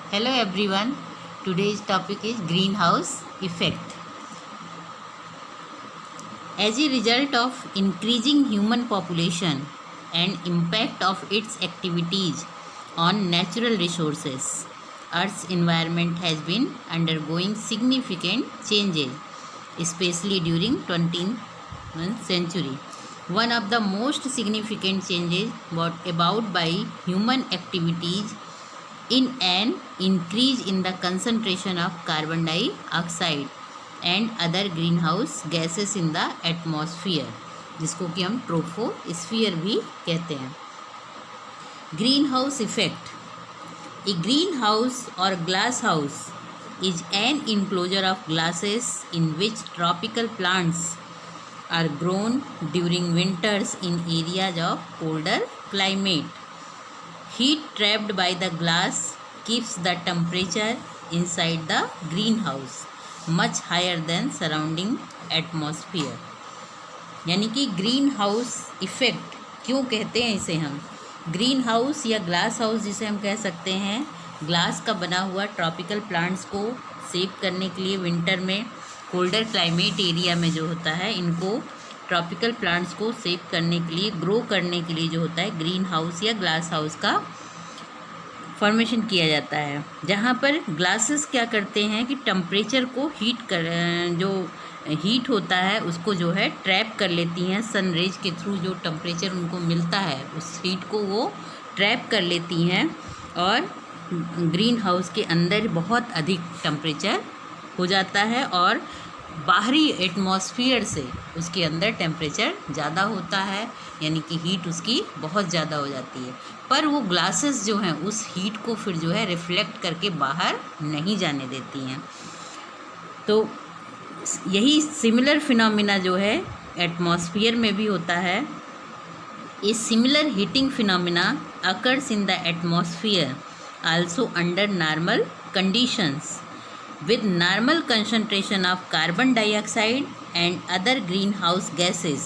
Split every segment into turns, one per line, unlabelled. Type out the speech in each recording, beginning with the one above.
Hello everyone. Today's topic is greenhouse effect. As a result of increasing human population and impact of its activities on natural resources, Earth's environment has been undergoing significant changes, especially during 20th century. One of the most significant changes brought about by human activities in an increase in the concentration of carbon dioxide and other greenhouse gases in the atmosphere, जिसको कि हम troposphere भी कहते हैं. Greenhouse effect. A greenhouse or glass house is an enclosure of glasses in which tropical plants are grown during winters in areas of colder climate. Heat trapped by the glass keeps the temperature inside the greenhouse much higher than surrounding atmosphere. यानी कि green house effect क्यों कहते हैं इसे हम. Green house या glass house जिसे हम कह सकते हैं, ग्लास का बना हुआ ट्रॉपिकल प्लांट्स को सेव करने के लिए विंटर में कोल्डर क्लाइमेट एरिया में जो होता है, इनको ट्रॉपिकल प्लांट्स को सेव करने के लिए, ग्रो करने के लिए जो होता है ग्रीन हाउस या ग्लास हाउस का फॉर्मेशन किया जाता है. जहाँ पर ग्लासेस क्या करते हैं कि टेम्परेचर को जो हीट होता है उसको जो है ट्रैप कर लेती हैं. सन रेज के थ्रू जो टेम्परेचर उनको मिलता है उस हीट को वो ट्रैप कर लेती हैं और ग्रीन हाउस के अंदर बहुत अधिक टेम्परेचर हो जाता है और बाहरी एटमॉस्फेयर से उसके अंदर टेम्परेचर ज़्यादा होता है, यानी कि हीट उसकी बहुत ज़्यादा हो जाती है. पर वो ग्लासेस जो हैं उस हीट को फिर जो है रिफ्लेक्ट करके बाहर नहीं जाने देती हैं. तो यही सिमिलर फिनोमिना जो है एटमॉस्फेयर में भी होता है. A similar heating phenomena occurs in the atmosphere also under normal conditions with normal concentration of carbon dioxide and other greenhouse gases,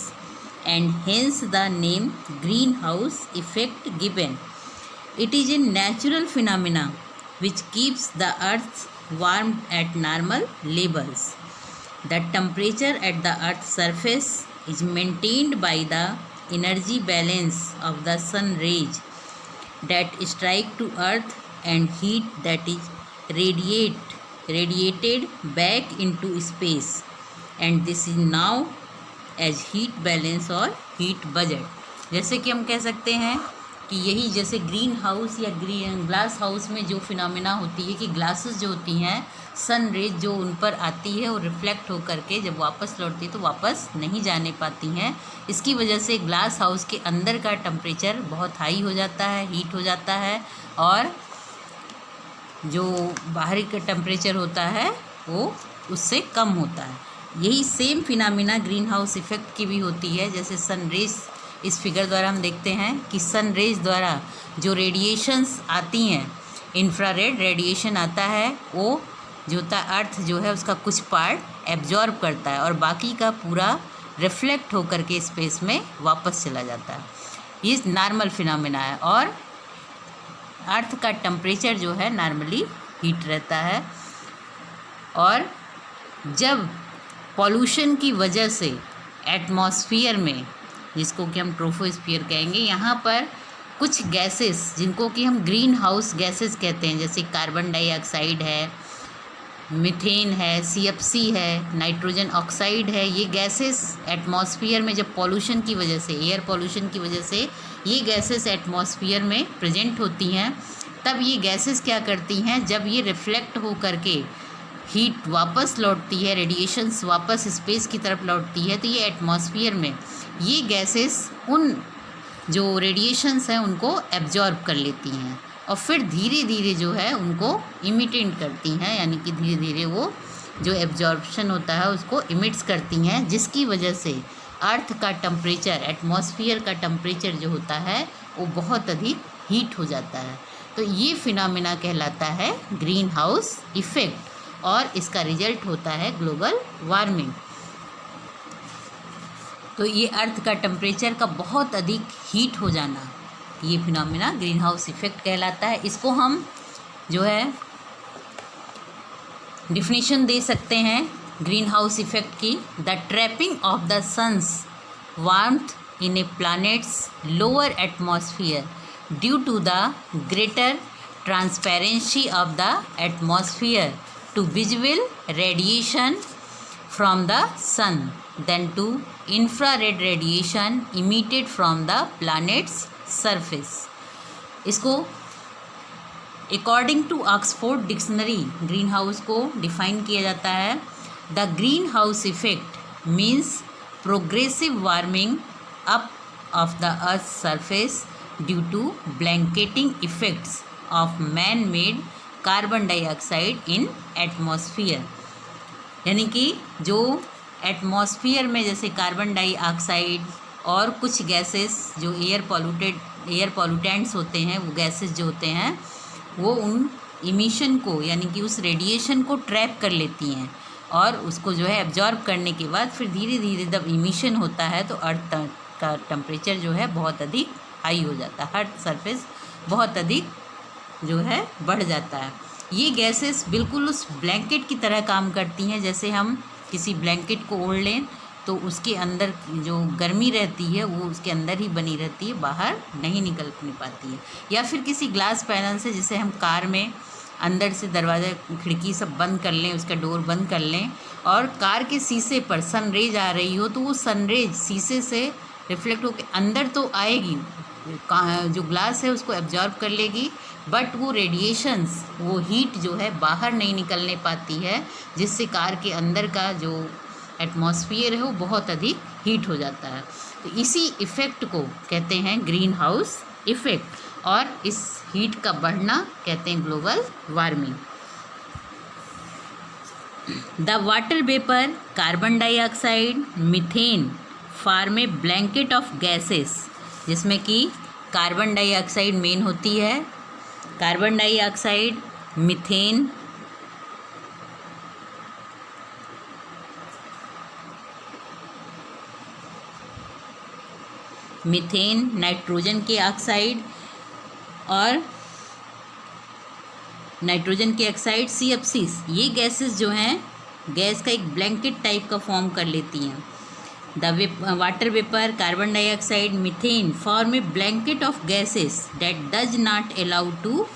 and hence the name greenhouse effect given. It is a natural phenomena which keeps the earth warm at normal levels. The temperature at the earth's surface is maintained by the energy balance of the sun rays that strike to earth and heat that is radiated back into space, and this is now as heat balance और heat budget. जैसे कि हम कह सकते हैं कि यही जैसे ग्रीन हाउस या ग्लास हाउस में जो फिनोमिना होती है कि ग्लासेस जो होती हैं, सन रेज जो उन पर आती है और रिफ्लेक्ट होकर के जब वापस लौटती है तो वापस नहीं जाने पाती हैं. इसकी वजह से ग्लास हाउस के अंदर का टेम्परेचर बहुत हाई हो जाता है, हीट हो जाता है, और जो बाहरी का टेम्परेचर होता है वो उससे कम होता है. यही same phenomena green house effect की भी होती है. जैसे सन रेज, इस फिगर द्वारा हम देखते हैं कि सन रेज द्वारा जो रेडिएशंस आती हैं, इंफ्रारेड रेडिएशन आता है, वो जो होता है अर्थ जो है उसका कुछ पार्ट एब्जॉर्ब करता है और बाकी का पूरा रिफ्लेक्ट होकर के स्पेस में वापस चला जाता है. ये नॉर्मल फिनोमिना है और अर्थ का टेम्परेचर जो है नॉर्मली हीट रहता है. और जब पॉल्यूशन की वजह से एटमॉस्फेयर में, जिसको कि हम ट्रोपोस्फीयर कहेंगे, यहाँ पर कुछ गैसेस जिनको कि हम ग्रीन हाउस गैसेस कहते हैं, जैसे कार्बन डाइऑक्साइड है, मीथेन है, CFC है, नाइट्रोजन ऑक्साइड है, ये गैसेस एटमॉस्फेयर में जब पॉल्यूशन की वजह से, एयर पॉल्यूशन की वजह से ये गैसेस एटमॉस्फेयर में प्रेजेंट होती हैं, तब ये गैसेस क्या करती हैं, जब ये रिफ्लेक्ट हो करके हीट वापस लौटती है, रेडिएशंस वापस स्पेस की तरफ लौटती है, तो ये एटमॉस्फेयर में ये गैसेस उन जो रेडिएशंस हैं उनको एब्जॉर्ब कर लेती हैं और फिर धीरे धीरे जो है उनको इमिटेट करती हैं, यानी कि धीरे धीरे वो जो एब्जॉर्प्शन होता है उसको इमिट्स करती हैं, जिसकी वजह से अर्थ का टेम्परेचर, एटमॉस्फेयर का टेम्परेचर जो होता है वो बहुत अधिक हीट हो जाता है. तो ये फिनोमिना कहलाता है ग्रीन हाउस इफ़ेक्ट और इसका रिजल्ट होता है ग्लोबल वार्मिंग. तो ये अर्थ का टेम्परेचर का बहुत अधिक हीट हो जाना, ये फिनोमिना ग्रीन हाउस इफ़ेक्ट कहलाता है. इसको हम जो है डिफिनीशन दे सकते हैं ग्रीन हाउस इफेक्ट की। The trapping of the sun's warmth in a planet's lower atmosphere due to the greater transparency of the atmosphere to visible radiation from the sun than to infrared radiation emitted from the planet's surface। इसको according to Oxford dictionary greenhouse को define किया जाता है। The green house effect means progressive warming up of the earth surface due to blanketing effects of man made carbon dioxide in atmosphere. यानी कि जो atmosphere में जैसे carbon dioxide और कुछ गैसेस जो एयर पॉल्यूटेंट्स होते हैं, वो गैसेस जो होते हैं वो उन इमिशन को यानी कि उस रेडिएशन को ट्रैप कर लेती हैं और उसको जो है एब्जॉर्ब करने के बाद फिर धीरे धीरे जब इमिशन होता है तो अर्थ का टेम्परेचर जो है बहुत अधिक हाई हो जाता है, अर्थ सरफेस बहुत अधिक जो है बढ़ जाता है। ये गैसेस बिल्कुल उस ब्लैंकेट की तरह काम करती हैं। जैसे हम किसी ब्लैंकेट को ओढ़ लें तो उसके अंदर जो गर्मी रहती है वो उसके अंदर ही बनी रहती है, बाहर नहीं निकल पाती है। या फिर किसी ग्लास पैनल से, जैसे हम कार में अंदर से दरवाज़ा खिड़की सब बंद कर लें, उसका डोर बंद कर लें और कार के शीशे पर सनरेज आ रही हो तो वो सनरेज शीशे से रिफ्लेक्ट होकर अंदर तो आएगी, जो ग्लास है उसको एब्जॉर्ब कर लेगी, बट वो रेडिएशंस, वो हीट जो है बाहर नहीं निकलने पाती है, जिससे कार के अंदर का जो एटमॉस्फेयर है वो बहुत अधिक हीट हो जाता है। तो इसी इफ़ेक्ट को कहते हैं ग्रीन हाउस इफ़ेक्ट और इस हीट का बढ़ना कहते हैं global warming. The water vapour, carbon dioxide, methane form a blanket of gases, जिसमें कि कार्बन डाइऑक्साइड मेन होती है, कार्बन डाइऑक्साइड, मीथेन, नाइट्रोजन के ऑक्साइड और नाइट्रोजन के ऑक्साइड CFC, ये गैसेस जो हैं गैस का एक ब्लैंकेट टाइप का फॉर्म कर लेती हैं। The water vapour, carbon dioxide, methane form a blanket of gases that does not allow to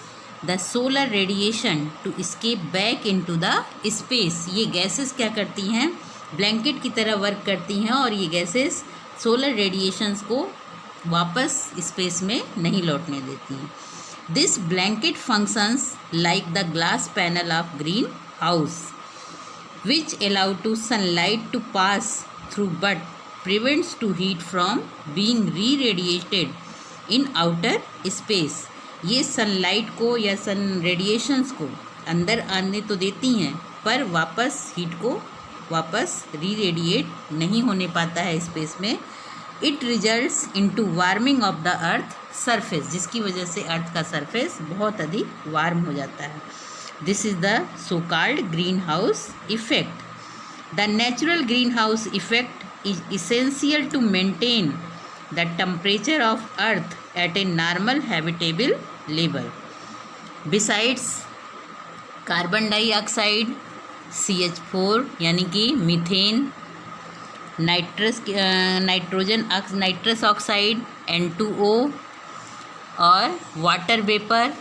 the solar radiation to escape back into the space. ये गैसेस क्या करती हैं, ब्लैंकेट की तरह वर्क करती हैं और ये गैसेस सोलर रेडिएशंस को वापस स्पेस में नहीं लौटने देती हैं। This blanket functions like the glass panel of green house which allow to sunlight to pass through but prevents to heat from being re-radiated in outer space। ये sunlight को या सन रेडिएशंस को अंदर आने तो देती हैं पर वापस हीट को वापस री-रेडिएट नहीं होने पाता है स्पेस में। It results into warming of the earth surface, जिसकी वजह से अर्थ का सरफेस बहुत अधिक वार्म हो जाता है। This is the so called green house effect. The natural greenhouse effect is essential to maintain the temperature of Earth at a normal habitable level. Besides carbon dioxide, CH4 यानी कि methane, nitrous oxide N2O और water vapour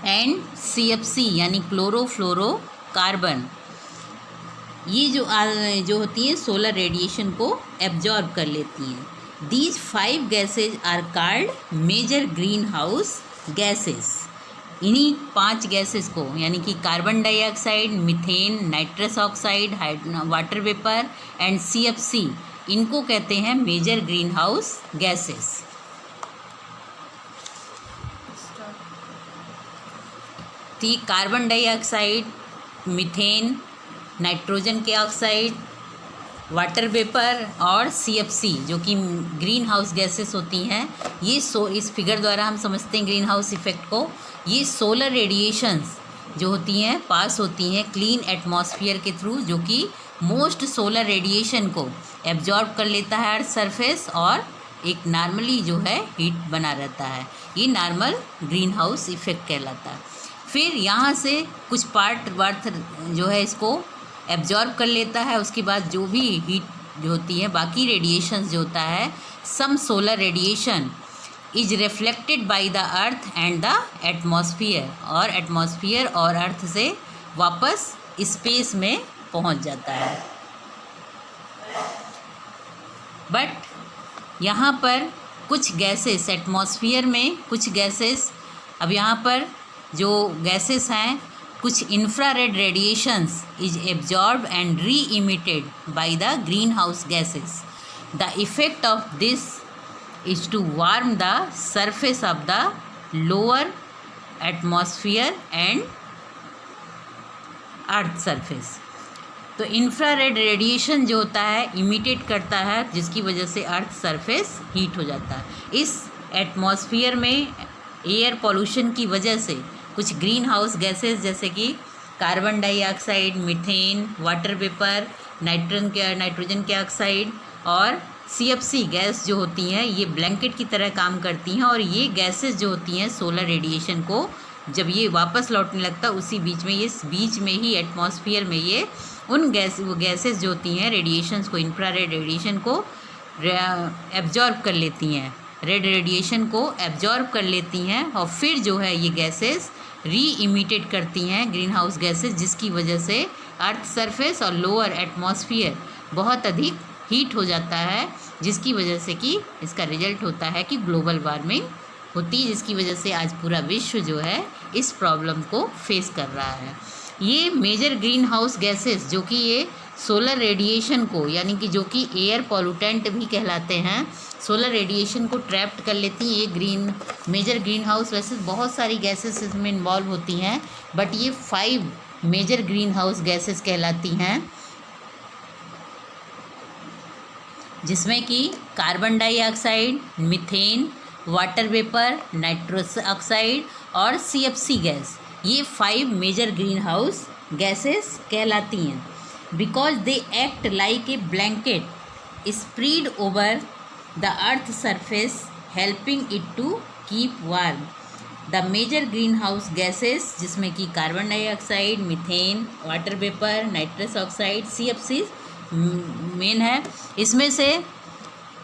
and CFC यानी chlorofluorocarbon, ये जो होती हैं solar radiation को absorb कर लेती हैं। These 5 gases are called major green house gases. इन्हीं 5 गैसेस को यानी कि carbon dioxide, methane, nitrous oxide, water vapour and CFC, इनको कहते हैं major green house gases. Carbon dioxide, methane, nitrogen के ऑक्साइड, वाटर वेपर और CFC जो कि ग्रीन हाउस गैसेस होती हैं, ये इस फिगर द्वारा हम समझते हैं ग्रीन हाउस इफेक्ट को। ये सोलर रेडिएशंस जो होती हैं पास होती हैं क्लीन एटमॉस्फेयर के थ्रू, जो कि मोस्ट सोलर रेडिएशन को एब्जॉर्ब कर लेता है अर्थ सरफेस और एक नॉर्मली जो है हीट बना रहता है। ये नॉर्मल ग्रीन हाउस इफेक्ट कहलाता है। फिर यहाँ से कुछ पार्ट वर्थ जो है इसको एब्जॉर्ब कर लेता है। उसके बाद जो भी हीट जो होती है, बाकी रेडिएशन जो होता है, some solar radiation is reflected by the earth and the atmosphere, और एटमॉस्फियर और अर्थ से वापस स्पेस में पहुंच जाता है। बट यहाँ पर कुछ गैसेस, एटमॉस्फियर में कुछ गैसेस, अब यहाँ पर जो गैसेस हैं, कुछ infrared radiations is absorb and reemitted by the green house gases. The effect of this is to warm the surface of the lower atmosphere and earth surface. तो infrared radiation जो होता है imitate करता है, जिसकी वजह से earth surface heat हो जाता है। इस एटमॉस्फियर में एयर पॉल्यूशन की वजह से कुछ ग्रीन हाउस गैसेस जैसे कि carbon dioxide, methane, water vapour, nitrogen के ऑक्साइड और CFC गैस जो होती हैं, ये ब्लैंकेट की तरह काम करती हैं। और ये गैसेस जो होती हैं सोलर रेडिएशन को जब ये वापस लौटने लगता है, उसी बीच में, इस बीच में ही एटमॉस्फियर में ये उन गैसेस जो होती हैं रेडिएशंस को, इंफ्रारेड रेडिएशन को एब्जॉर्ब कर लेती हैं, रेड रेडिएशन को एब्जॉर्ब कर लेती हैं, और फिर जो है ये गैसेस री इमिटेट करती हैं ग्रीन हाउस गैसेस, जिसकी वजह से अर्थ सरफेस और लोअर एटमॉस्फियर बहुत अधिक हीट हो जाता है, जिसकी वजह से कि इसका रिजल्ट होता है कि ग्लोबल वार्मिंग होती है, जिसकी वजह से आज पूरा विश्व जो है इस प्रॉब्लम को फेस कर रहा है। ये मेजर ग्रीन हाउस गैसेस जो कि ये सोलर रेडिएशन को, यानी कि जो कि एयर पॉल्यूटेंट भी कहलाते हैं, सोलर रेडिएशन को ट्रैप्ड कर लेती हैं। ये मेजर ग्रीन हाउस, वैसे बहुत सारी गैसेस इसमें इन्वॉल्व होती हैं, बट ये 5 मेजर ग्रीन हाउस गैसेस कहलाती हैं, जिसमें कि carbon dioxide, methane, water vapour, nitrous oxide और CFC गैस। ये 5 मेजर ग्रीन हाउस गैसेस कहलाती हैं। Because they act like a blanket spread over the earth surface, helping it to keep warm. The major green house gases, जिसमें कि carbon dioxide, methane, water vapour, nitrous oxide, CFC main है। इसमें से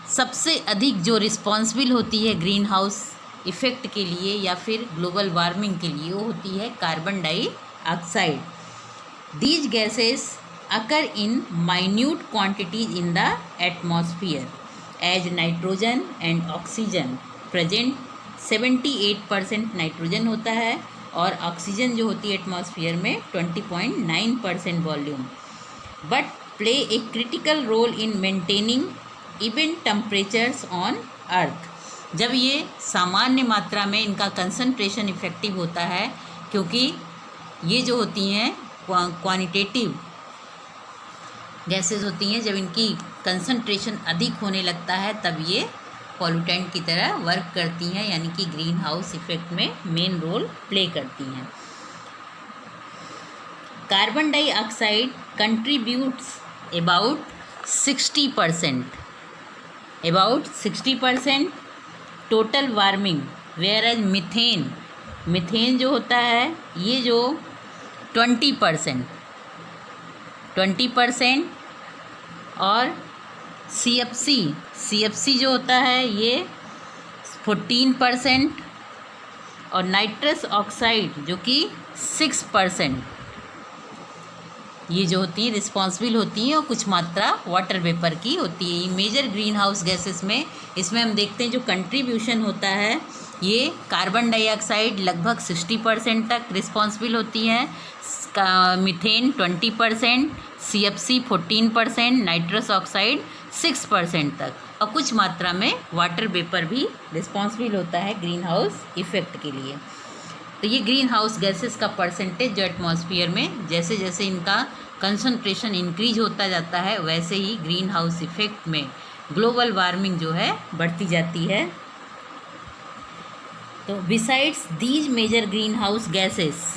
सबसे अधिक जो रिस्पॉन्सिबल होती है ग्रीन हाउस इफ़ेक्ट के लिए या फिर ग्लोबल वार्मिंग के लिए, वो होती है carbon dioxide. These gases occur in minute quantities in the atmosphere as nitrogen and oxygen present. 78% nitrogen होता है और ऑक्सीजन जो होती है एटमॉस्फियर में 20.9% volume, but play a critical role in maintaining even temperatures on earth. जब ये सामान्य मात्रा में इनका कंसंट्रेशन इफेक्टिव होता है, क्योंकि ये जो होती हैं क्वांटिटेटिव गैसेस होती हैं, जब इनकी कंसंट्रेशन अधिक होने लगता है तब ये पॉल्यूटेंट की तरह वर्क करती हैं, यानी कि ग्रीन हाउस इफेक्ट में मेन रोल प्ले करती हैं। Carbon dioxide contributes about 60% total warming, where as methane जो होता है ये जो 20% और CFC जो होता है ये 14% और नाइट्रस ऑक्साइड जो कि 6% ये जो होती हैं रिस्पॉन्सिबल होती हैं, और कुछ मात्रा वाटर वेपर की होती है। ये मेजर ग्रीन हाउस गैसेस में, इसमें हम देखते हैं जो कंट्रीब्यूशन होता है, ये कार्बन डाइऑक्साइड लगभग 60% तक रिस्पॉन्सिबल होती है, मीथेन 20%, CFC 14%, नाइट्रस ऑक्साइड 6% तक, और कुछ मात्रा में वाटर वेपर भी रिस्पॉन्सिबल होता है ग्रीन हाउस इफेक्ट के लिए। तो ये ग्रीन हाउस गैसेस का परसेंटेज जो एटमॉस्फियर में जैसे जैसे इनका कंसंट्रेशन इंक्रीज होता जाता है, वैसे ही ग्रीन हाउस इफेक्ट में ग्लोबल वार्मिंग जो है बढ़ती जाती है। तो besides these major green house gases,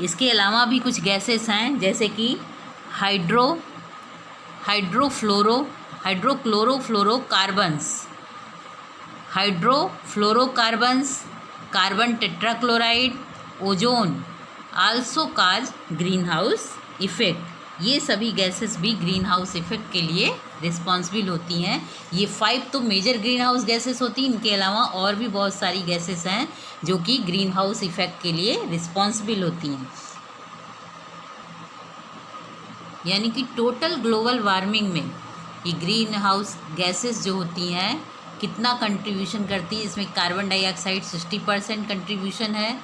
इसके अलावा भी कुछ गैसेस हैं, जैसे कि hydrofluoro hydrochlorofluorocarbons, carbon tetrachloride, ozone also cause green house effect. ये सभी गैसेस भी ग्रीन हाउस इफेक्ट के लिए रिस्पॉन्सिबल होती हैं। ये 5 तो मेजर ग्रीन हाउस गैसेस होती हैं, इनके अलावा और भी बहुत सारी गैसेस हैं जो कि ग्रीन हाउस इफेक्ट के लिए रिस्पॉन्सिबल होती हैं। यानी कि टोटल ग्लोबल वार्मिंग में ये ग्रीन हाउस गैसेस जो होती हैं कितना कंट्रीब्यूशन करती है, इसमें कार्बन डाइऑक्साइड 60% कंट्रीब्यूशन है,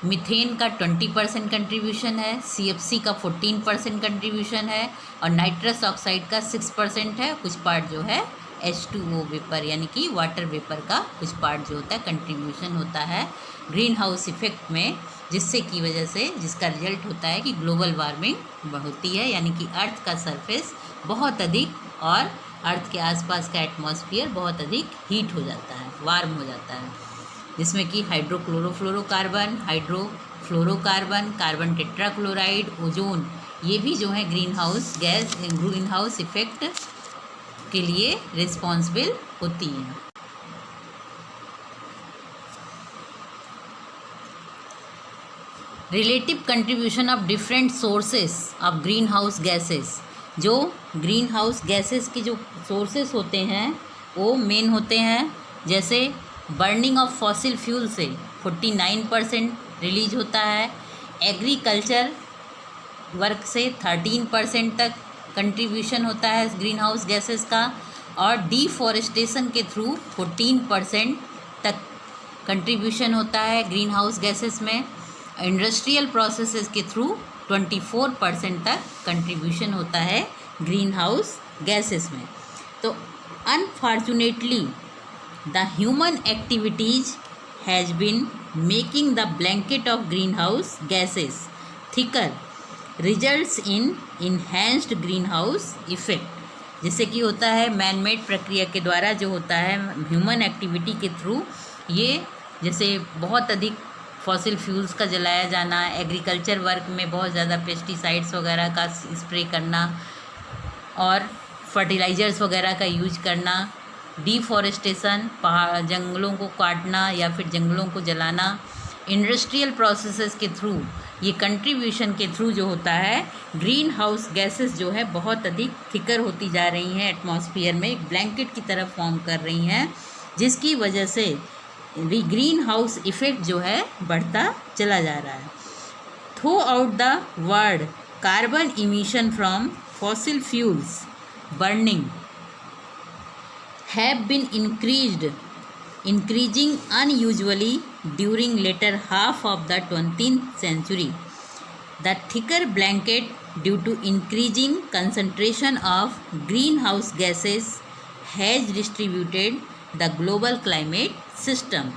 मीथेन का 20% कंट्रीब्यूशन है, CFC का 14% कंट्रीब्यूशन है और नाइट्रस ऑक्साइड का 6% है। कुछ पार्ट जो है H2O वेपर यानी कि वाटर वेपर का कुछ पार्ट जो होता है कंट्रीब्यूशन होता है ग्रीन हाउस इफेक्ट में, जिससे की वजह से जिसका रिजल्ट होता है कि ग्लोबल वार्मिंग होती है, यानी कि अर्थ का सरफेस बहुत अधिक और अर्थ के आसपास का एटमॉस्फेयर बहुत अधिक हीट हो जाता है, वार्म हो जाता है, जिसमें कि hydrochlorofluorocarbon, hydrofluorocarbon, carbon tetrachloride, ozone, ये भी जो है green house gas green house effect के लिए रिस्पॉन्सिबल होती हैं। Relative contribution of different sources of green house gases. जो ग्रीन हाउस गैसेस के जो सोर्सेस होते हैं वो मेन होते हैं, जैसे बर्निंग ऑफ फॉसिल फ्यूल से 49% रिलीज होता है, एग्रीकल्चर वर्क से 13% तक कंट्रीब्यूशन होता है ग्रीन हाउस गैसेस का, और डिफॉरेस्टेशन के थ्रू 14% तक कंट्रीब्यूशन होता है ग्रीन हाउस गैसेस में, इंडस्ट्रियल प्रोसेसेस के थ्रू 24% तक कंट्रीब्यूशन होता है ग्रीन हाउस गैसेस में। तो unfortunately the human activities has been making the blanket of green house gases thicker results in enhanced green house effect. जैसे कि होता है मैन मेड प्रक्रिया के द्वारा जो होता है ह्यूमन एक्टिविटी के थ्रू, ये जैसे बहुत अधिक फॉसिल फ्यूल्स का जलाया जाना, एग्रीकल्चर वर्क में बहुत ज़्यादा पेस्टिसाइड्स वगैरह का स्प्रे करना और फर्टिलाइज़र्स वगैरह का यूज करना, डिफॉरेस्टेशन पहाड़ जंगलों को काटना या फिर जंगलों को जलाना, इंडस्ट्रियल प्रोसेसेस के थ्रू, ये कंट्रीब्यूशन के थ्रू जो होता है ग्रीन हाउस गैसेस जो है बहुत अधिक थिकर होती जा रही हैं, एटमॉस्फेयर में एक ब्लैंकेट की तरह फॉर्म कर रही हैं, जिसकी वजह से ग्रीन हाउस इफेक्ट जो है बढ़ता चला जा रहा है। Through out the world carbon emission from fossil fuels burning have been increasing unusually during later half of the 20th century. The thicker blanket due to increasing concentration of greenhouse gases has distributed the global climate system.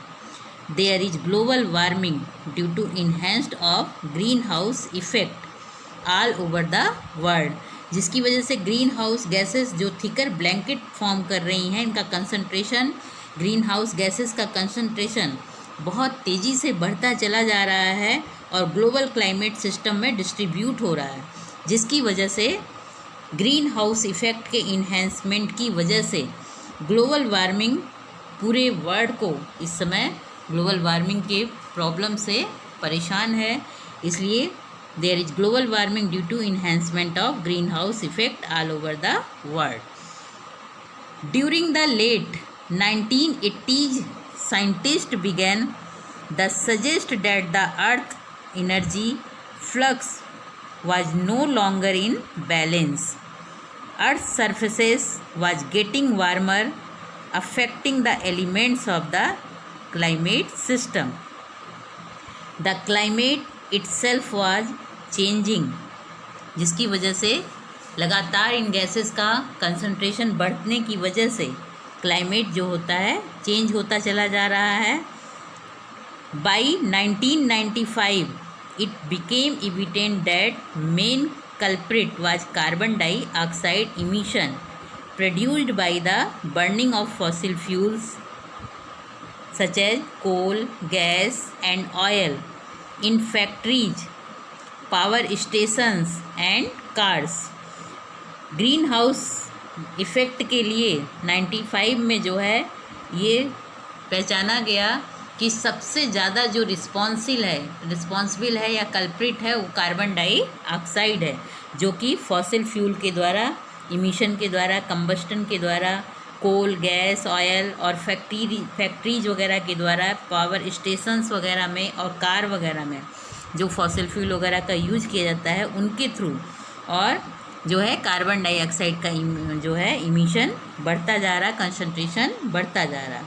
There is global warming due to enhanced of greenhouse effect all over the world. जिसकी वजह से green house gases जो thicker blanket form कर रही हैं, इनका concentration, green house gases का concentration बहुत तेज़ी से बढ़ता चला जा रहा है और ग्लोबल क्लाइमेट सिस्टम में डिस्ट्रीब्यूट हो रहा है, जिसकी वजह से ग्रीन हाउस इफ़ेक्ट के इन्हेंसमेंट की वजह से ग्लोबल वार्मिंग पूरे वर्ल्ड को इस समय ग्लोबल वार्मिंग के प्रॉब्लम से परेशान है। इसलिए there is global warming due to enhancement of greenhouse effect all over the world. During the late 1980s, scientists began to suggest that the earth energy flux was no longer in balance. Earth's surfaces was getting warmer, affecting the elements of the climate system. The climate itself was changing, जिसकी वजह से लगातार इन gases का concentration बढ़ने की वजह से climate जो होता है चेंज होता चला जा रहा है। By 1995 it became evident that main culprit was carbon dioxide emission produced by the burning of fossil fuels such as coal, gas and oil in factories, power stations and cars. Green house effect के लिए 95 में जो है ये पहचाना गया कि सबसे ज़्यादा जो रिस्पॉन्सिबल है या कल्प्रिट है वो कार्बन डाइऑक्साइड है, जो कि फॉसिल फ्यूल के द्वारा, इमिशन के द्वारा, कंबस्टन के द्वारा, कोल, गैस, ऑयल और फैक्ट्रीज वगैरह के द्वारा, पावर स्टेशंस वगैरह में और कार वगैरह में जो फॉसिल फ्यूल वगैरह का यूज किया जाता है उनके थ्रू, और जो है कार्बन डाइऑक्साइड का जो है इमिशन बढ़ता जा रहा, कंसंट्रेशन बढ़ता जा रहा।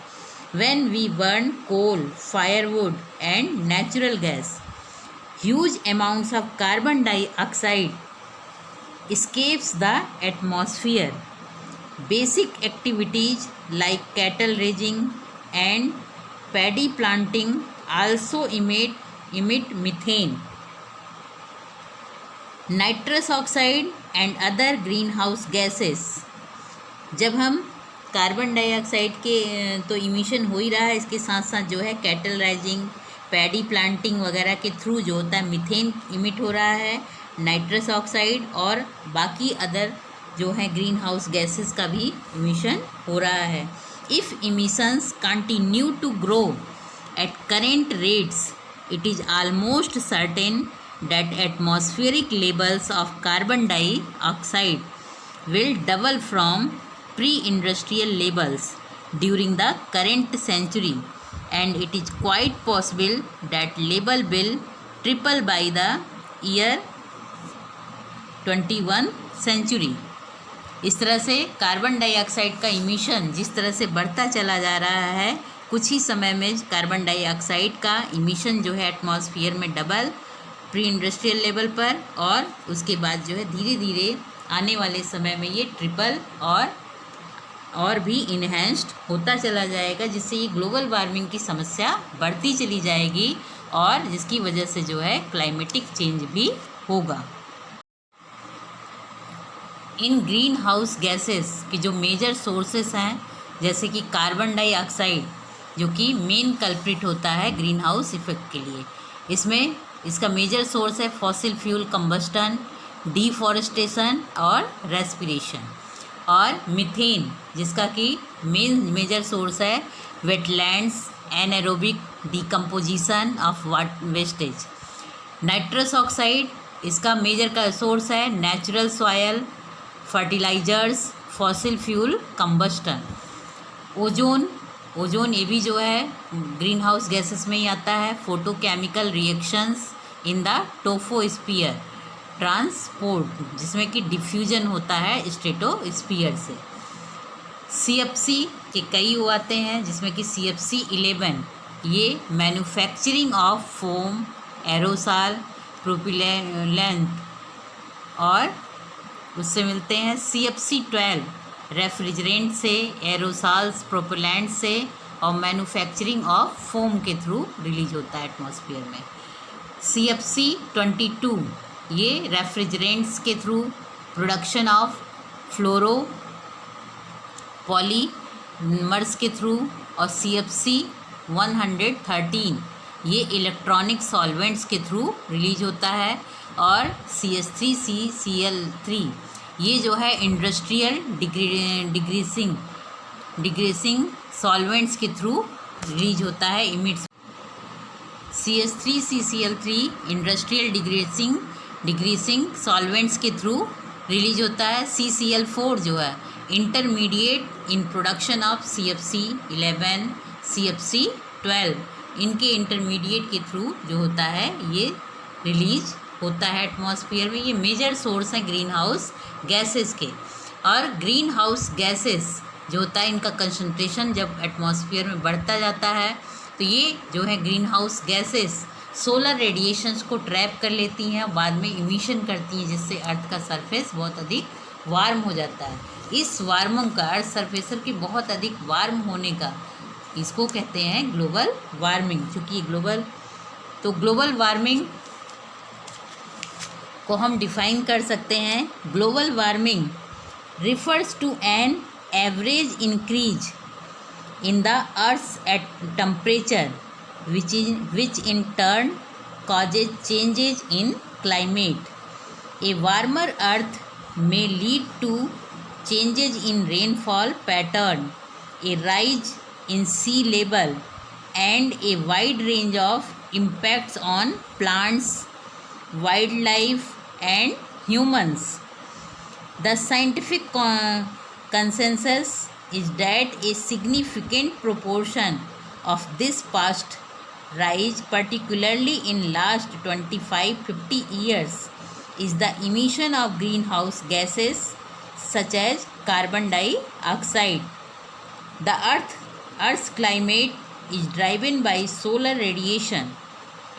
When we burn coal, firewood and natural gas, huge amounts of carbon dioxide escapes the atmosphere. Basic activities like cattle raising and paddy planting also emit methane, nitrous oxide and other greenhouse gases. जब हम carbon dioxide के तो emission हो ही रहा है, इसके साथ साथ जो है कैटल राइजिंग, पैडी प्लांटिंग वगैरह के थ्रू जो होता है मीथेन इमिट हो रहा है, नाइट्रस ऑक्साइड और बाकी अदर जो है ग्रीन हाउस गैसेस का भी इमिशन हो रहा है। If emissions continue to grow at current rates, it is almost certain that atmospheric levels of carbon dioxide will double from pre-industrial levels during the current century, and it is quite possible that level will triple by the year 21 century. इस तरह से carbon dioxide का emission जिस तरह से बढ़ता चला जा रहा है, कुछ ही समय में कार्बन डाइऑक्साइड का इमिशन जो है एटमॉस्फेयर में डबल प्री इंडस्ट्रियल लेवल पर, और उसके बाद जो है धीरे धीरे आने वाले समय में ये ट्रिपल और भी इन्हेंस्ड होता चला जाएगा, जिससे ये ग्लोबल वार्मिंग की समस्या बढ़ती चली जाएगी और जिसकी वजह से जो है क्लाइमेटिक चेंज भी होगा। इन ग्रीन हाउस गैसेस की जो मेजर सोर्सेस हैं, जैसे कि कार्बन डाइऑक्साइड जो कि मेन कल्प्रिट होता है ग्रीन हाउस इफेक्ट के लिए, इसमें इसका मेजर सोर्स है फॉसिल फ्यूल कंबस्टन, डिफॉरेस्टेशन और रेस्पिरेशन, और मीथेन जिसका कि मेजर सोर्स है wetlands, anaerobic decomposition of wastage. Nitrous oxide इसका मेजर का सोर्स है natural soil, fertilizers, fossil fuel combustion. Ozone ये भी जो है ग्रीन हाउस गैसेस में ही आता है। Photochemical reactions in the troposphere, transport जिसमें कि डिफ्यूजन होता है स्ट्रेटोस्फीयर से। CFC के कई वो आते हैं जिसमें कि CFC 11 ये मैन्युफैक्चरिंग ऑफ फोम, एरोसॉल, प्रोपिलेंट, और उससे मिलते हैं CFC 12 रेफ्रिजरेंट से, एरोसॉल्स, प्रोपेलेंट से और मैन्युफैक्चरिंग ऑफ फोम के थ्रू रिलीज होता है एटमॉस्फेयर में। CFC 22 ये रेफ्रिजरेंट्स के through, production of fluoro polymers के थ्रू, और CFC 113 ये इलेक्ट्रॉनिक सॉल्वेंट्स के थ्रू रिलीज होता है, और CH3CCl3 ये जो है इंडस्ट्रियल डिग्रेसिंग सॉल्वेंट्स के थ्रू रिलीज होता है, इमिट्स। CH3CCl3 इंडस्ट्रियल डिग्रेसिंग सॉल्वेंट्स के थ्रू रिलीज होता है। CCl4 जो है intermediate in production of CFC 11, CFC 12 इनके इंटरमीडिएट के थ्रू जो होता है ये रिलीज होता है एटमॉस्फेयर में। ये मेजर सोर्स हैं ग्रीन हाउस गैसेस के। और ग्रीन हाउस गैसेस जो होता है इनका कंसंट्रेशन जब एटमॉस्फेयर में बढ़ता जाता है तो ये जो है green house gases solar radiations को ट्रैप कर लेती हैं और बाद में इमिशन करती हैं, जिससे अर्थ का सरफेस बहुत अधिक वार्म हो जाता है। इस वार्मिंग का, अर्थ सरफेसर की बहुत अधिक वार्म होने का, इसको कहते हैं ग्लोबल वार्मिंग। चूँकि ग्लोबल वार्मिंग को हम डिफाइन कर सकते हैं। Global warming refers to an average increase in the earth's at temperature which in turn causes changes in climate. A warmer earth may lead to changes in rainfall pattern, a rise in sea level, and a wide range of impacts on plants, wildlife, and humans. The scientific consensus is that a significant proportion of this past rise, particularly in last 25-50 years, is the emission of greenhouse gases such as carbon dioxide. The Earth's climate is driven by solar radiation.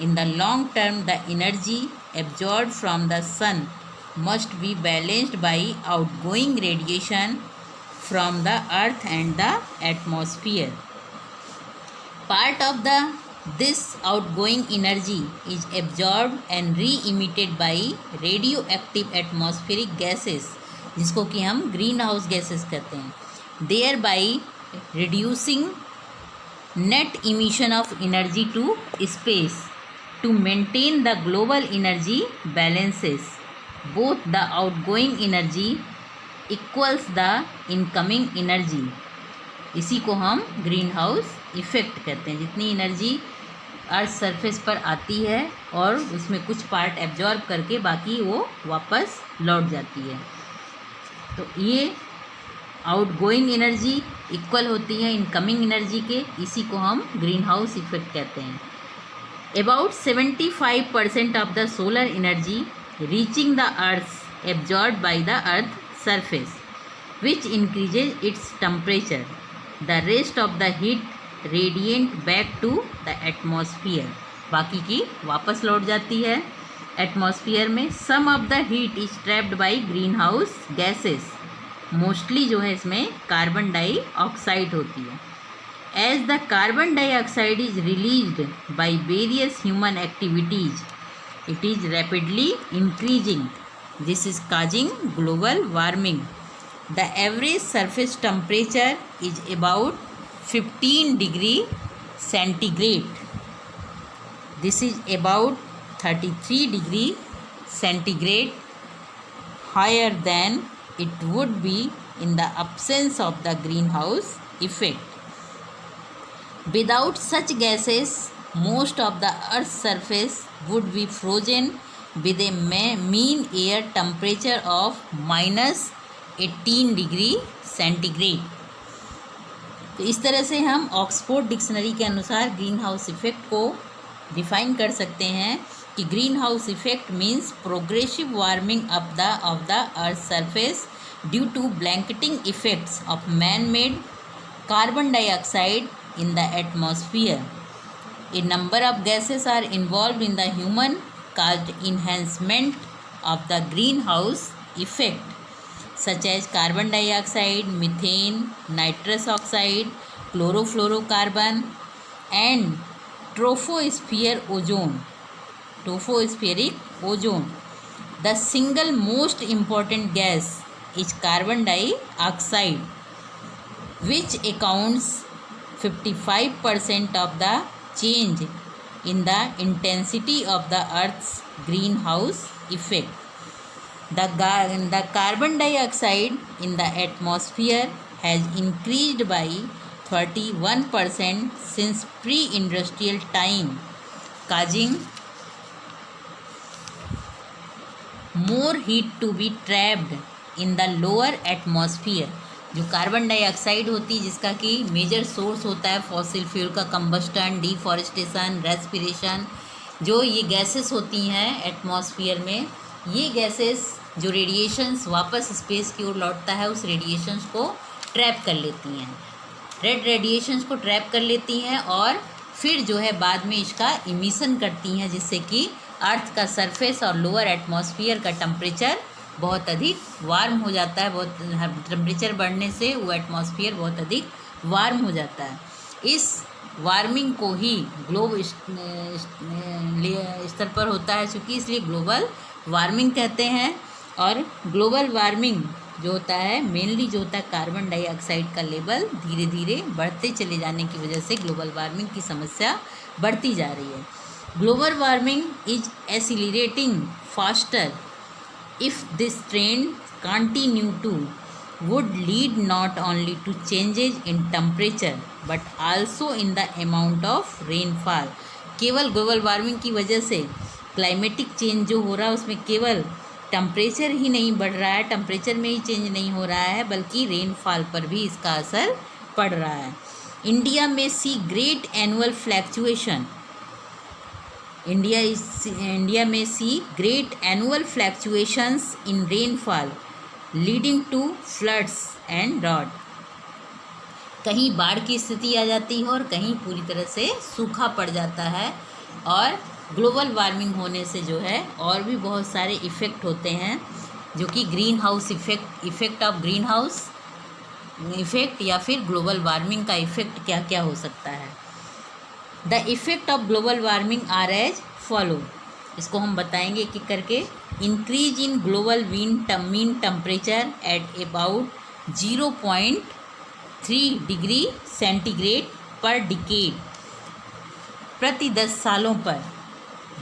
In the long term, the energy absorbed from the sun must be balanced by outgoing radiation from the earth and the atmosphere. Part of this outgoing energy is absorbed and re-emitted by radioactive atmospheric gases, जिसको कि हम green house gases कहते हैं, thereby reducing net emission of energy to space. To maintain the global energy balances, both the outgoing energy equals the incoming energy. इसी को हम green house effect कहते हैं. जितनी एनर्जी अर्थ सरफेस पर आती है और उसमें कुछ पार्ट एब्जॉर्ब करके बाकी वो वापस लौट जाती है, तो ये आउटगोइंग एनर्जी इक्वल होती है इनकमिंग एनर्जी के. इसी को हम ग्रीन हाउस इफ़ेक्ट कहते हैं. About 75% of the solar energy reaching the earth absorbed by the earth surface, which increases its temperature. The rest of the heat radiant back to the atmosphere. बाकी की वापस लौट जाती है एटमॉस्फेयर में. Some of the heat is trapped by greenhouse gases. Mostly जो है इसमें कार्बन डाइऑक्साइड होती है. As the carbon dioxide is released by various human activities, it is rapidly increasing. This is causing global warming. The average surface temperature is about 15 degree centigrade. This is about 33 degree centigrade higher than it would be in the absence of the greenhouse effect. Without such gases, most of the Earth's surface would be frozen with a mean air temperature of -18 degree centigrade. तो इस तरह से हम Oxford dictionary के अनुसार green house effect को define कर सकते हैं कि green house effect means progressive warming of the earth surface due to blanketing effects of man made carbon dioxide in the atmosphere. A number of gases are involved in the human caused enhancement of the greenhouse effect, such as carbon dioxide, methane, nitrous oxide, chlorofluorocarbon, and tropospheric ozone. The single most important gas is carbon dioxide, which accounts 55% of the change in the intensity of the Earth's greenhouse effect. The carbon dioxide in the atmosphere has increased by 31% since pre-industrial time, causing more heat to be trapped in the lower atmosphere. जो carbon dioxide होती है, जिसका कि major source होता है fossil fuel का combustion, deforestation, respiration, जो ये गैसेस होती हैं एटमॉस्फेयर में, ये गैसेस जो रेडिएशंस वापस स्पेस की ओर लौटता है उस रेडिएशंस को ट्रैप कर लेती हैं, रेड रेडिएशंस को ट्रैप कर लेती हैं और फिर जो है बाद में इसका इमिशन करती हैं, जिससे कि अर्थ का सरफेस और लोअर एटमॉस्फेयर का टेम्परेचर बहुत अधिक वार्म हो जाता है. बहुत टेम्परेचर बढ़ने से वो एटमॉस्फेयर बहुत अधिक वार्म हो जाता है. इस वार्मिंग को ही ग्लोब स्तर पर होता है चूँकि, इसलिए ग्लोबल वार्मिंग कहते हैं. और ग्लोबल वार्मिंग जो होता है मेनली जो होता है कार्बन डाइऑक्साइड का लेवल धीरे धीरे बढ़ते चले जाने की वजह से ग्लोबल वार्मिंग की समस्या बढ़ती जा रही है. Global warming is accelerating faster. If this trend continue to would lead not only to changes in temperature but also in the amount of rainfall। केवल ग्लोबल वार्मिंग की वजह से क्लाइमेटिक चेंज जो हो रहा है उसमें केवल टेम्परेचर ही नहीं बढ़ रहा है, टेम्परेचर में ही चेंज नहीं हो रहा है, बल्कि रेनफॉल पर भी इसका असर पड़ रहा है। इंडिया में see great annual fluctuation, India में see great annual fluctuations in rainfall leading to floods and drought. कहीं बाढ़ की स्थिति आ जाती है और कहीं पूरी तरह से सूखा पड़ जाता है। और ग्लोबल वार्मिंग होने से जो है और भी बहुत सारे इफ़ेक्ट होते हैं, जो कि green house effect of green house effect या फिर ग्लोबल वार्मिंग का इफ़ेक्ट क्या क्या हो सकता है। The effect of global warming are as follow, इसको हम बताएंगे कि करके। Increase in global mean temperature at about 0.3 degree centigrade per decade, प्रति 10 सालों पर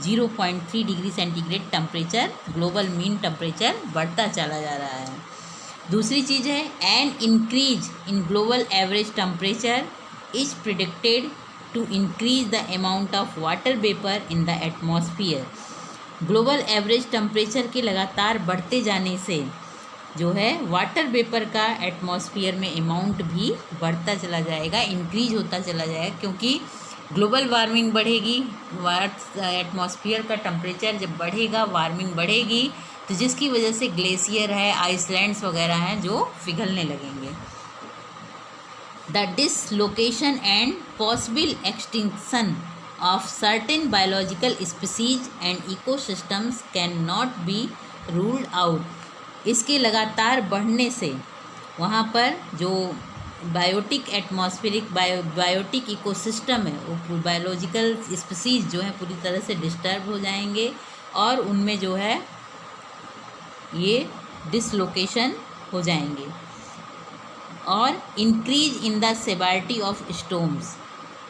0.3 degree centigrade temperature, global mean temperature बढ़ता चला जा रहा है। दूसरी चीज़ है an increase in global average temperature is predicted to increase the amount of water vapour in the atmosphere. Global average temperature के लगातार बढ़ते जाने से जो है वाटर वेपर का एटमॉस्फियर में अमाउंट भी बढ़ता चला जाएगा, इंक्रीज होता चला जाएगा, क्योंकि ग्लोबल वार्मिंग बढ़ेगी, एटमॉस्फियर का टेम्परेचर जब बढ़ेगा, वार्मिंग बढ़ेगी, तो जिसकी वजह से ग्लेशियर है, आइसलैंड्स वगैरह हैं जो पिघलने लगेंगे। The dislocation and possible extinction of certain biological species and ecosystems cannot be ruled out। इसके लगातार बढ़ने से वहाँ पर जो बायोटिक एटमॉस्फेरिक बायोटिक इकोसिस्टम है, वो बायोलॉजिकल स्पीसीज जो है पूरी तरह से डिस्टर्ब हो जाएंगे और उनमें जो है ये डिसलोकेशन हो जाएंगे। और increase in the severity of storms,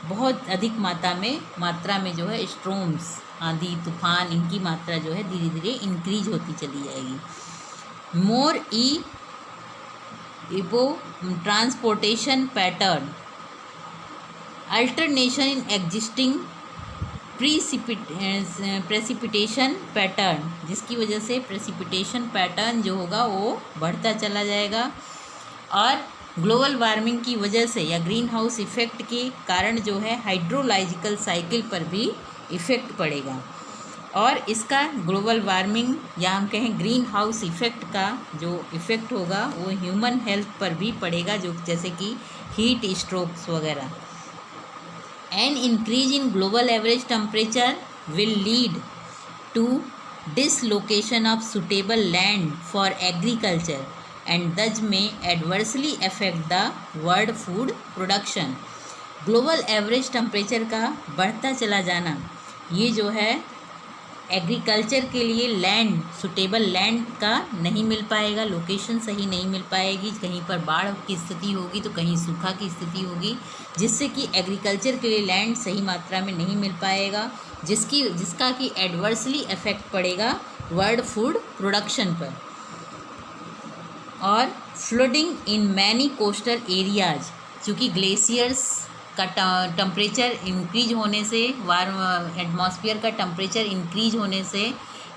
बहुत अधिक मात्रा में जो है स्टॉर्म्स, आंधी तूफान, इनकी मात्रा जो है धीरे धीरे इंक्रीज होती चली जाएगी। मोर इबो transportation pattern, alternation in existing precipitation pattern, जिसकी वजह से प्रेसिपिटेशन पैटर्न जो होगा वो बढ़ता चला जाएगा। और ग्लोबल वार्मिंग की वजह से या ग्रीन हाउस इफ़ेक्ट के कारण जो है हाइड्रोलॉजिकल साइकिल पर भी इफ़ेक्ट पड़ेगा। और इसका ग्लोबल वार्मिंग या हम कहें ग्रीन हाउस इफ़ेक्ट का जो इफ़ेक्ट होगा वो ह्यूमन हेल्थ पर भी पड़ेगा, जो जैसे कि हीट स्ट्रोक्स वगैरह। An increase in global average temperature will lead to dislocation of suitable land for agriculture and thus may adversely affect the world food production। Global average temperature का बढ़ता चला जाना ये जो है एग्रीकल्चर के लिए लैंड, सुटेबल लैंड का नहीं मिल पाएगा, लोकेशन सही नहीं मिल पाएगी, कहीं पर बाढ़ की स्थिति होगी तो कहीं सूखा की स्थिति होगी, जिससे कि एग्रीकल्चर के लिए लैंड सही मात्रा में नहीं मिल पाएगा, जिसका कि एडवर्सली इफेक्ट पड़ेगा वर्ल्ड फूड प्रोडक्शन पर। और flooding in many coastal areas, चूँकि ग्लेशियर्स का टेम्परेचर इंक्रीज होने से, एटमॉस्फेयर का टेम्परेचर इंक्रीज होने से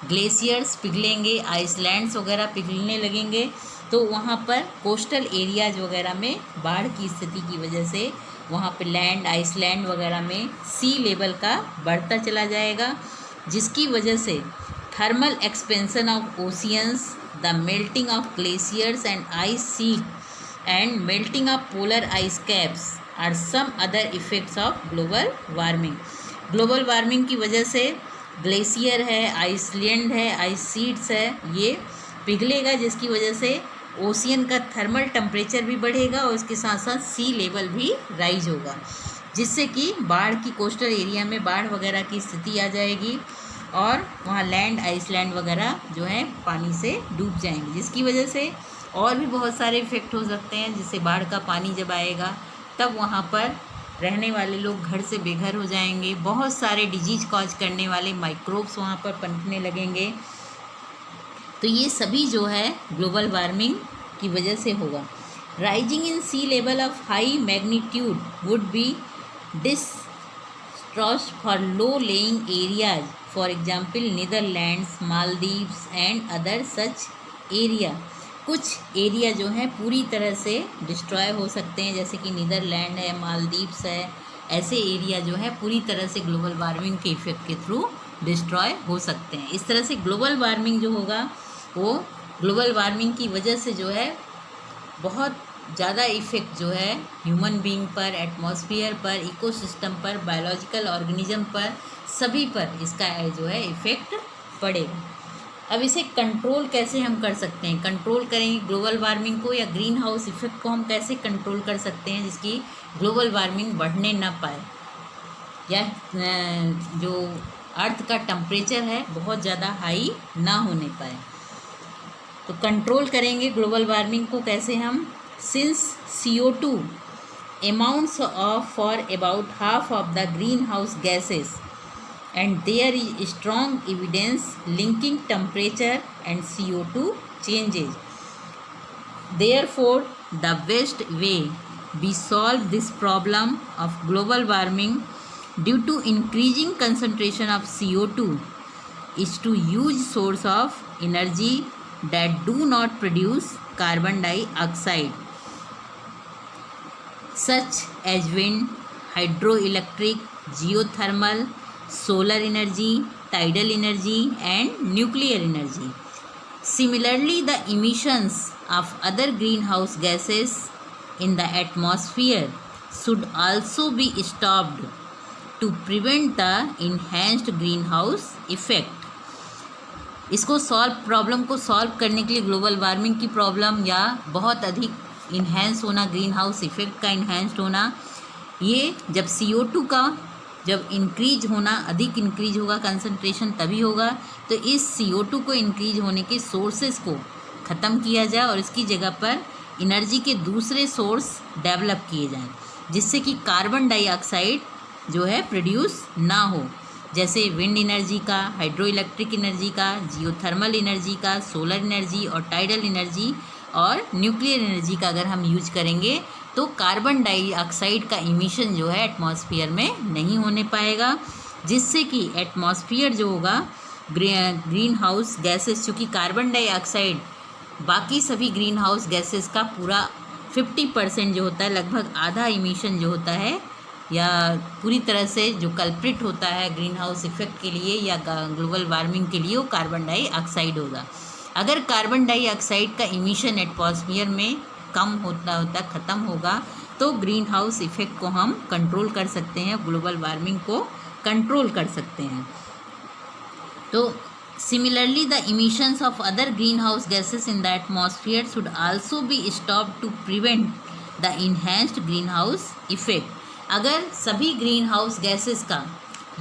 ग्लेशियर्स पिघलेंगे, आइसलैंड्स वगैरह पिघलने लगेंगे, तो वहाँ पर कोस्टल एरियाज वगैरह में बाढ़ की स्थिति की वजह से वहाँ पे लैंड, आइसलैंड वगैरह में सी लेवल का बढ़ता चला जाएगा, जिसकी वजह से thermal expansion of oceans, the melting of glaciers and ice sheet and melting of polar ice caps are some other effects of global warming. Global warming की वजह से ग्लेशियर है, आइसलैंड है, आइस शीट्स है, ये पिघलेगा, जिसकी वजह से ओशियन का थर्मल टेम्परेचर भी बढ़ेगा और उसके साथ साथ सी लेवल भी राइज होगा, जिससे कि बाढ़ की कोस्टल एरिया में बाढ़ वगैरह की स्थिति आ जाएगी और वहाँ लैंड, आइसलैंड वगैरह जो है पानी से डूब जाएंगे, जिसकी वजह से और भी बहुत सारे इफ़ेक्ट हो सकते हैं। जैसे बाढ़ का पानी जब आएगा तब वहाँ पर रहने वाले लोग घर से बेघर हो जाएंगे, बहुत सारे डिजीज कॉज करने वाले माइक्रोब्स वहाँ पर पनपने लगेंगे। तो ये सभी जो है ग्लोबल वार्मिंग की वजह से होगा। Rising in sea level of high magnitude would be disastrous for low lying areas, for example Netherlands, Maldives and other such area. कुछ एरिया जो हैं पूरी तरह से डिस्ट्रॉय हो सकते हैं, जैसे कि नीदरलैंड है, मालदीव्स है, ऐसे एरिया जो है पूरी तरह से ग्लोबल वार्मिंग के इफेक्ट के थ्रू डिस्ट्रॉय हो सकते हैं। इस तरह से ग्लोबल वार्मिंग जो होगा वो ग्लोबल वार्मिंग की वजह से जो है बहुत ज़्यादा इफ़ेक्ट जो है ह्यूमन बीइंग पर, एटमॉस्फेयर पर, इकोसिस्टम पर, बायोलॉजिकल ऑर्गेनिज्म पर, सभी पर इसका जो है इफ़ेक्ट पड़ेगा। अब इसे कंट्रोल कैसे हम कर सकते हैं? कंट्रोल करेंगे ग्लोबल वार्मिंग को या ग्रीन हाउस इफ़ेक्ट को हम कैसे कंट्रोल कर सकते हैं जिसकी ग्लोबल वार्मिंग बढ़ने ना पाए या जो अर्थ का टेम्परेचर है बहुत ज़्यादा हाई ना होने पाए। तो कंट्रोल करेंगे ग्लोबल वार्मिंग को कैसे हम? Since CO2 amounts of for about half of the greenhouse gases and there is strong evidence linking temperature and CO2 changes. Therefore, the best way we solve this problem of global warming due to increasing concentration of CO2 is to use source of energy that do not produce carbon dioxide, such as wind, hydroelectric, geothermal, solar energy, tidal energy and nuclear energy. Similarly, the emissions of other greenhouse gases in the atmosphere should also be stopped to prevent the enhanced greenhouse effect. इसको problem को solve करने के लिए global warming की problem या बहुत अधिक enhance होना, ग्रीन हाउस इफेक्ट का इन्हेंस्ड होना, ये जब CO2 का जब इंक्रीज होना, अधिक इंक्रीज होगा कंसंट्रेशन तभी होगा। तो इस CO2 को इंक्रीज होने के सोर्सेज को ख़त्म किया जाए और इसकी जगह पर एनर्जी के दूसरे सोर्स डेवलप किए जाएं जिससे कि कार्बन डाइऑक्साइड जो है प्रोड्यूस ना हो, जैसे विंड एनर्जी का, हाइड्रो इलेक्ट्रिक एनर्जी का, जियोथर्मल एनर्जी का, सोलर एनर्जी और टाइडल एनर्जी और न्यूक्लियर एनर्जी का अगर हम यूज करेंगे तो कार्बन डाइऑक्साइड का इमिशन जो है एटमॉस्फेयर में नहीं होने पाएगा, जिससे कि एटमॉस्फेयर जो होगा ग्रीन हाउस गैसेस, चूँकि कार्बन डाइऑक्साइड बाकी सभी ग्रीन हाउस गैसेस का पूरा 50% जो होता है, लगभग आधा इमिशन जो होता है या पूरी तरह से जो कल्प्रिट होता है ग्रीन हाउस इफेक्ट के लिए या ग्लोबल वार्मिंग के लिए वो कार्बन डाइऑक्साइड होगा। अगर कार्बन डाइऑक्साइड का इमिशन एटमॉस्फेयर में कम होता ख़त्म होगा तो ग्रीन हाउस इफेक्ट को हम कंट्रोल कर सकते हैं, ग्लोबल वार्मिंग को कंट्रोल कर सकते हैं। तो similarly the emissions of other green house gases in the atmosphere should also be stop to prevent the enhanced green house effect. अगर सभी ग्रीन हाउस गैसेस का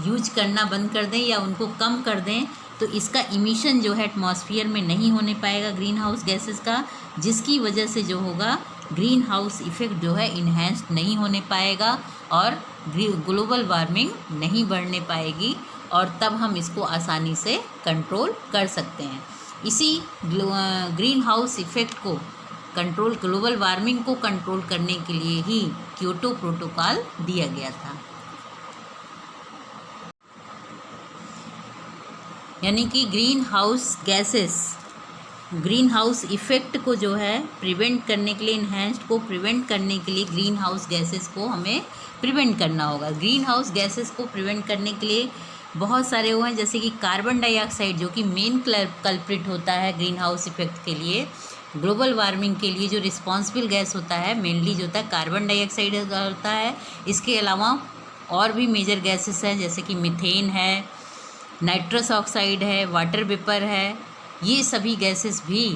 यूज करना बंद कर दें या उनको कम कर दें तो इसका इमिशन जो है एटमॉस्फेयर में नहीं होने पाएगा ग्रीन हाउस गैसेस का, जिसकी वजह से जो होगा ग्रीन हाउस इफेक्ट जो है इन्हेंस नहीं होने पाएगा और ग्लोबल वार्मिंग नहीं बढ़ने पाएगी और तब हम इसको आसानी से कंट्रोल कर सकते हैं। इसी ग्रीन हाउस इफेक्ट को कंट्रोल, ग्लोबल वार्मिंग को कंट्रोल करने के लिए ही क्योटो प्रोटोकॉल दिया गया था। यानी कि green house gases, green house effect को जो है प्रिवेंट करने के लिए, इन्हेंस्ड को प्रिवेंट करने के लिए ग्रीन हाउस गैसेस को हमें प्रिवेंट करना होगा। ग्रीन हाउस गैसेस को प्रिवेंट करने के लिए बहुत सारे वो हैं, जैसे कि कार्बन डाइऑक्साइड जो कि मेन कल्प्रिट होता है ग्रीन हाउस इफेक्ट के लिए, ग्लोबल वार्मिंग के लिए जो रिस्पॉन्सिबल गैस होता है मेनली जो होता है कार्बन डाइऑक्साइड होता है। इसके अलावा और भी मेजर गैसेस हैं जैसे कि मीथेन है, नाइट्रस ऑक्साइड है, वाटर वेपर है। ये सभी गैसेस भी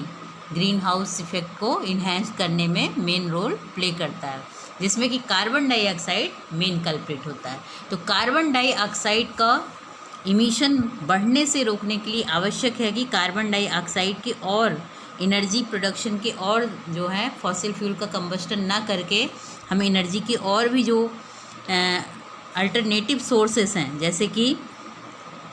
ग्रीन हाउस इफेक्ट को इन्हेंस करने में मेन रोल प्ले करता है, जिसमें कि कार्बन डाइऑक्साइड मेन कल्प्रिट होता है। तो कार्बन डाइऑक्साइड का इमिशन बढ़ने से रोकने के लिए आवश्यक है कि कार्बन डाइऑक्साइड के और एनर्जी प्रोडक्शन के और जो है फॉसिल फ्यूल का कंबस्टन ना करके हम एनर्जी के और भी जो अल्टरनेटिव सोर्सेस हैं जैसे कि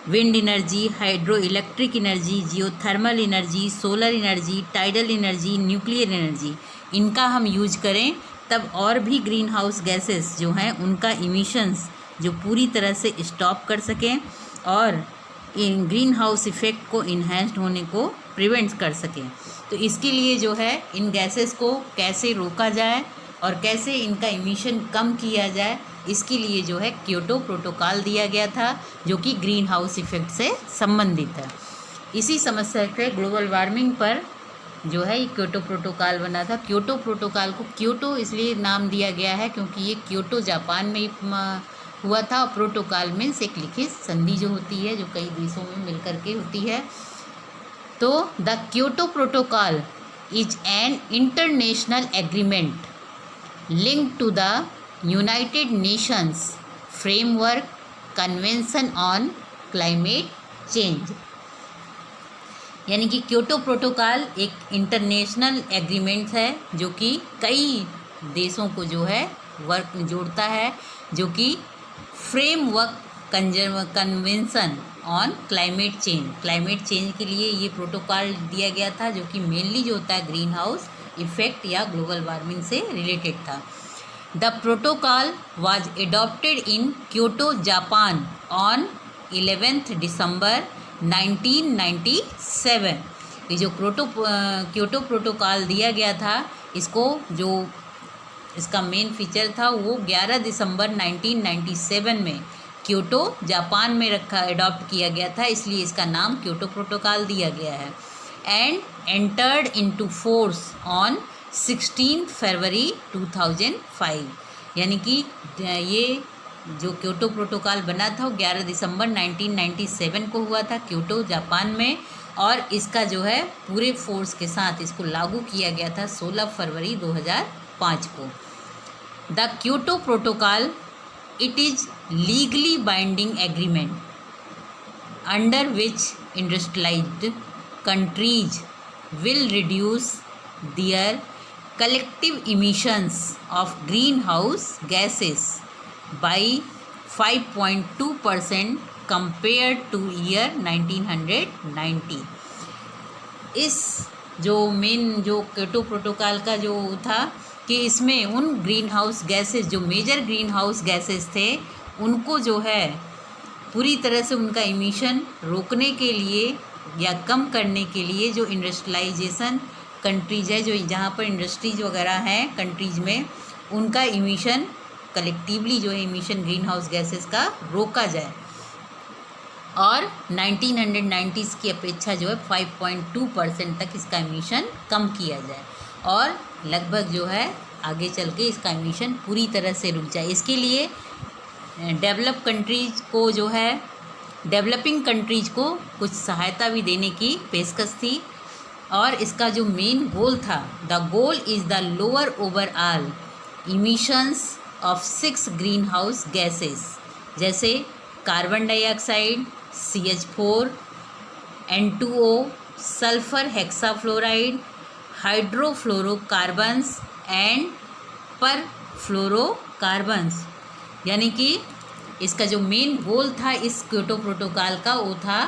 wind energy, hydro electric energy, geothermal energy, solar energy, tidal energy, nuclear energy, इनका हम यूज करें तब और भी ग्रीन हाउस गैसेस जो हैं उनका इमिशंस जो पूरी तरह से स्टॉप कर सकें और इन ग्रीन हाउस इफ़ेक्ट को इन्हेंस्ड होने को प्रिवेंट कर सकें। तो इसके लिए जो है इन गैसेस को कैसे रोका जाए और कैसे इनका इमिशन कम किया जाए, इसके लिए जो है क्योटो प्रोटोकॉल दिया गया था जो कि ग्रीन हाउस इफ़ेक्ट से संबंधित है। इसी समस्या के ग्लोबल वार्मिंग पर जो है ये क्योटो प्रोटोकॉल बना था। क्योटो प्रोटोकॉल को क्योटो इसलिए नाम दिया गया है क्योंकि ये क्योटो जापान में हुआ था। प्रोटोकॉल मीन्स एक लिखित संधि जो होती है जो कई देशों में मिलकर के होती है। तो the Kyoto protocol is an international agreement linked to the United Nations Framework Convention on Climate Change। यानी कि क्योटो प्रोटोकॉल एक इंटरनेशनल एग्रीमेंट है जो कि कई देशों को जो है वर्क जोड़ता है, जो कि framework convention on climate change के लिए ये प्रोटोकॉल दिया गया था जो कि मेनली जो होता है ग्रीन हाउस इफेक्ट या ग्लोबल वार्मिंग से रिलेटेड था। The protocol was adopted in Kyoto Japan on 11 दिसंबर 1997। ये जो क्योटो प्रोटोकॉल दिया गया था इसको जो इसका मेन फीचर था वो 11 दिसंबर 1997 में क्योटो जापान में एडॉप्ट किया गया था, इसलिए इसका नाम क्योटो प्रोटोकॉल दिया गया है। And entered into force on 16 फरवरी 2005। यानी कि ये जो क्योटो प्रोटोकॉल बना था वो 11 दिसंबर 1997 को हुआ था क्योटो जापान में, और इसका जो है पूरे फोर्स के साथ इसको लागू किया गया था 16 फरवरी 2005 को। The Kyoto protocol it is legally binding agreement under which industrialised countries will reduce their collective emissions of greenhouse gases by 5.2% compared to year 1990। इस जो मेन जो क्योटो प्रोटोकॉल का जो था कि इसमें उन ग्रीन हाउस गैसेस जो मेजर ग्रीन हाउस गैसेस थे उनको जो है पूरी तरह से उनका इमिशन रोकने के लिए या कम करने के लिए जो इंडस्ट्रियलाइजेशन कंट्रीज है जो जहाँ पर इंडस्ट्रीज वगैरह हैं कंट्रीज में उनका इमिशन कलेक्टिवली जो है इमिशन ग्रीन हाउस गैसेस का रोका जाए और 1990s की अपेक्षा जो है 5.2% तक इसका इमिशन कम किया जाए और लगभग जो है आगे चल के इसका इमिशन पूरी तरह से रुक जाए। इसके लिए डेवलपिंग कंट्रीज को कुछ सहायता भी देने की पेशकश थी और इसका जो मेन गोल था, the goal is the lower overall emissions of 6 green house gases जैसे carbon dioxide, CH4, N2O, sulphur hexafluoride, hydrofluorocarbons and perfluorocarbons. यानी कि इसका जो मेन गोल था इस क्योटो प्रोटोकॉल का वो था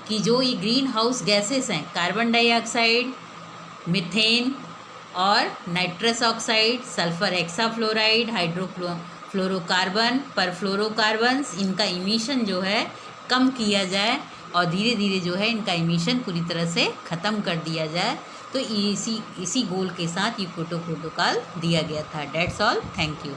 कि जो ये ग्रीन हाउस गैसेस हैं कार्बन डाइऑक्साइड, मीथेन और nitrous oxide, sulphur hexafluoride, hydrofluorocarbon, perfluorocarbons, इनका इमिशन जो है कम किया जाए और धीरे धीरे जो है इनका इमिशन पूरी तरह से ख़त्म कर दिया जाए। तो इसी गोल के साथ ये क्योटो प्रोटोकॉल दिया गया था। That's all, thank you.